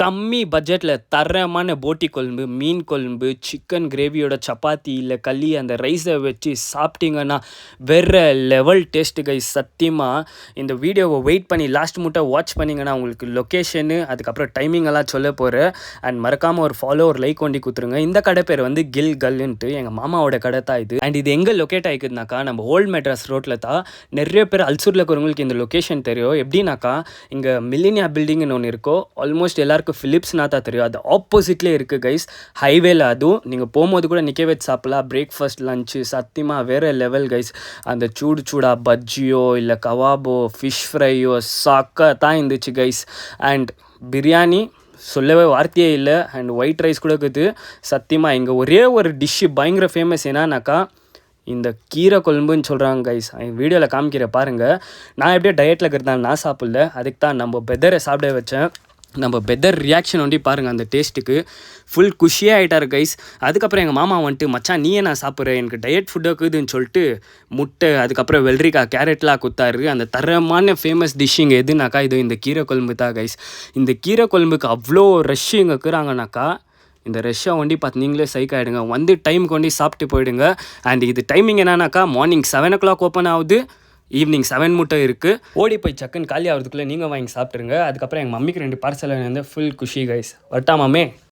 கம்மி பட்ஜெட்டில் தரமான போட்டி குழம்பு, மீன் குழம்பு, சிக்கன் கிரேவியோட சப்பாத்தி இல்லை களி அந்த ரைஸை வச்சு சாப்பிட்டீங்கன்னா வேறு லெவல் டேஸ்ட்டு கைஸ். சத்தியமாக இந்த வீடியோவை வெயிட் பண்ணி லாஸ்ட் முட்டை வாட்ச் பண்ணிங்கன்னா உங்களுக்கு லொக்கேஷனு அதுக்கப்புறம் டைமிங் எல்லாம் சொல்ல போகிறேன். அண்ட் மறக்காமல் ஒரு ஃபாலோ ஒரு லைக் கொண்டு கொடுத்துருங்க. இந்த கடை பேர் வந்து கில் கல்லுன்ட்டு எங்கள் மாமாவோட கடை தான் இது. அண்ட் இது எங்கே லொக்கேட் ஆகிக்குதுனாக்கா நம்ம ஓல்ட் மெட்ராஸ் ரோட்டில் தான். நிறைய பேர் அல்சூரில் இருக்கிறவங்களுக்கு இந்த லொக்கேஷன் தெரியும். எப்படின்னாக்கா இங்கே மில்லினியா பில்டிங்னு ஒன்று இருக்கோ, ஆல்மோஸ்ட் எல்லாருக்கும் ஃபிலிப்ஸ்னா தான் தெரியும். அது ஆப்போசிட்லேயே இருக்குது கைஸ், ஹைவேல. அதுவும் நீங்கள் போகும்போது கூட நிற்க வச்சு சாப்பிடலாம். பிரேக்ஃபாஸ்ட் லஞ்சு சத்தியமாக வேறு லெவல் கைஸ். அந்த சூடாக பஜ்ஜியோ இல்லை கவாபோ ஃபிஷ் ஃப்ரையோ சாக்கா தான் இருந்துச்சு கைஸ். அண்ட் பிரியாணி சொல்லவே வார்த்தையே இல்லை. அண்ட் ஒயிட் ரைஸ் கூட இருக்குது. சத்தியமாக இங்கே ஒரே ஒரு டிஷ்ஷு பயங்கர ஃபேமஸ் என்னன்னாக்கா இந்த கீரை குழம்புன்னு சொல்கிறாங்க கைஸ். வீடியோவில் காமிக்கிற பாருங்கள். நான் எப்படியே டயட்டில் இருக்கிறதால நான் சாப்பிடல, அதுக்கு தான் நம்ம பெதரை சாப்பிட வச்சேன். நம்ம பெதர் ரியாக்ஷன் ஒண்டி பாருங்கள். அந்த டேஸ்ட்டுக்கு ஃபுல் குஷியாக ஆகிட்டார் கைஸ். அதுக்கப்புறம் எங்கள் மாமா வந்துட்டு மச்சான் நீயே நான் சாப்பிட்றேன், எனக்கு டயட் ஃபுட்டாக இருக்குதுன்னு சொல்லிட்டு முட்டை அதுக்கப்புறம் வெள்ளரிக்காய் கேரட்லாம் குத்தாரு. அந்த தரமான ஃபேமஸ் டிஷ்ஷிங்க எதுனாக்கா இது இந்த கீரை குழம்பு தான் கைஸ். இந்த கீரை குழம்புக்கு அவ்வளோ ரஷ்ஷு இங்கே இருக்கிறாங்கனாக்கா இந்த ரெஷ்ஷை ஒண்டி பார்த்து நீங்களே சைக் ஆகிடுங்க. வந்து டைம் கொண்டு சாப்பிட்டு போயிடுங்க. அண்ட் இது டைமிங் என்னன்னாக்கா மார்னிங் 7 o'clock ஓப்பன் ஆகுது, ஈவினிங் 7 மட்டும் இருக்குது. ஓடி போய் சக்குன்னு காலி ஆகிறதுக்குள்ளே நீங்கள் வாங்கி சாப்பிட்ருங்க. அதுக்கப்புறம் எங்கள் மம்மிக்கு 2 பார்சல் வந்து ஃபுல் குஷி கைஸ். வரட்டாமாமே.